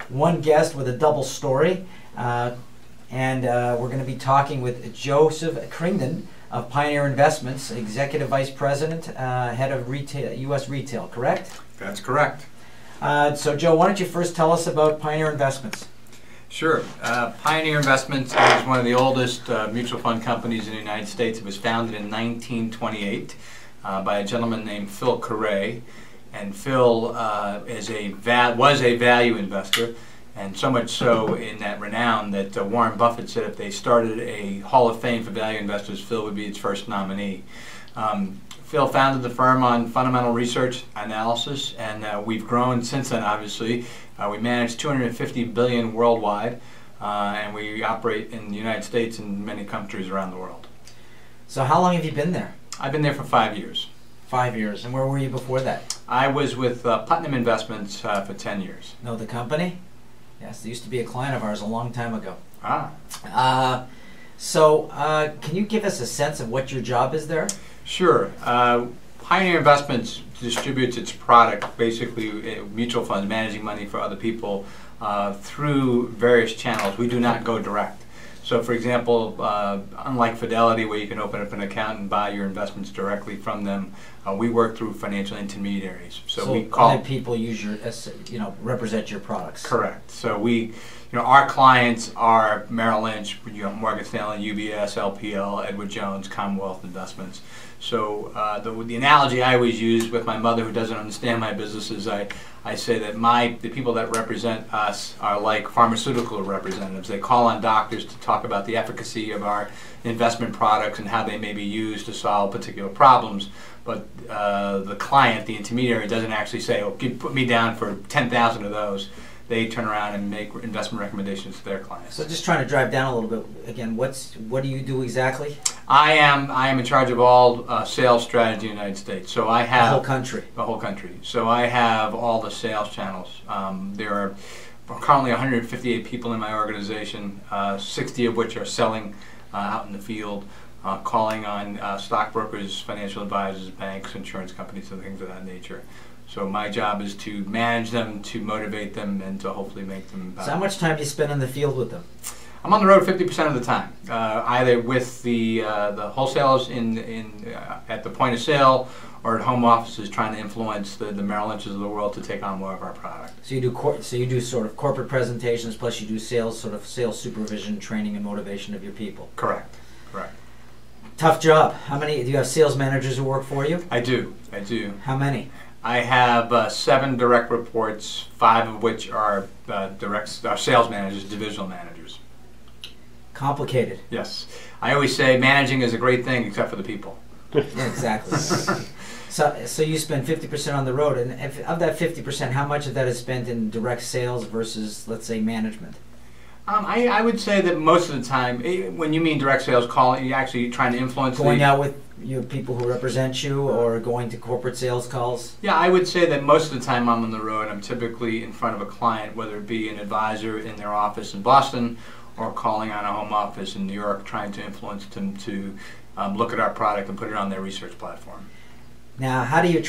one guest with a double story. And we're going to be talking with Joseph Kringdon of Pioneer Investments, Executive Vice President, Head of Retail, U.S. Retail, correct? That's correct. So Joe, why don't you first tell us about Pioneer Investments? Sure. Pioneer Investments is one of the oldest mutual fund companies in the United States. It was founded in 1928 by a gentleman named Phil Carre. And Phil was a value investor, and so much so in that renown that Warren Buffett said if they started a Hall of Fame for value investors, Phil would be its first nominee. Phil founded the firm on fundamental research analysis, and we've grown since then, obviously. We manage $250 billion worldwide, and we operate in the United States and many countries around the world. So how long have you been there? I've been there for 5 years. 5 years. And where were you before that? I was with Putnam Investments for 10 years. Know the company? Yes, they used to be a client of ours a long time ago. Ah. Can you give us a sense of what your job is there? Sure. Pioneer Investments distributes its product, basically mutual funds, managing money for other people through various channels. We do not go direct. So for example, unlike Fidelity, where you can open up an account and buy your investments directly from them, we work through financial intermediaries. So we call other people use your, represent your products. Correct. So our clients are Merrill Lynch, Morgan Stanley, UBS, LPL, Edward Jones, Commonwealth Investments. So the analogy I always use with my mother, who doesn't understand my business, is I say that the people that represent us are like pharmaceutical representatives. They call on doctors to talk about the efficacy of our investment products and how they may be used to solve particular problems. But the client, the intermediary, doesn't actually say, "Oh, put me down for 10,000 of those." They turn around and make investment recommendations to their clients. So just trying to drive down a little bit again. What do you do exactly? I am in charge of all sales strategy in the United States. So I have the whole country. The whole country. So I have all the sales channels. There are currently 158 people in my organization, 60 of which are selling out in the field, calling on stockbrokers, financial advisors, banks, insurance companies, and things of that nature. So my job is to manage them, to motivate them, and to hopefully make them better. So how much time do you spend in the field with them? I'm on the road 50% of the time, either with the wholesalers at the point of sale, or at home offices trying to influence the Merrill Lynches of the world to take on more of our product. So you do sort of corporate presentations, plus you do sales supervision, training, and motivation of your people. Correct. Correct. Tough job. How many do you have sales managers who work for you? I do. How many? I have 7 direct reports, 5 of which are sales managers, divisional managers. Complicated. Yes. I always say managing is a great thing except for the people. Yeah, exactly. So you spend 50% on the road, and of that 50%, how much of that is spent in direct sales versus, let's say, management? I would say that most of the time, when you mean direct sales calling, you're actually trying to influence going out with people who represent you, or going to corporate sales calls? Yeah, I would say that most of the time I'm on the road. I'm typically in front of a client, whether it be an advisor in their office in Boston or calling on a home office in New York, trying to influence them to look at our product and put it on their research platform. Now, how do you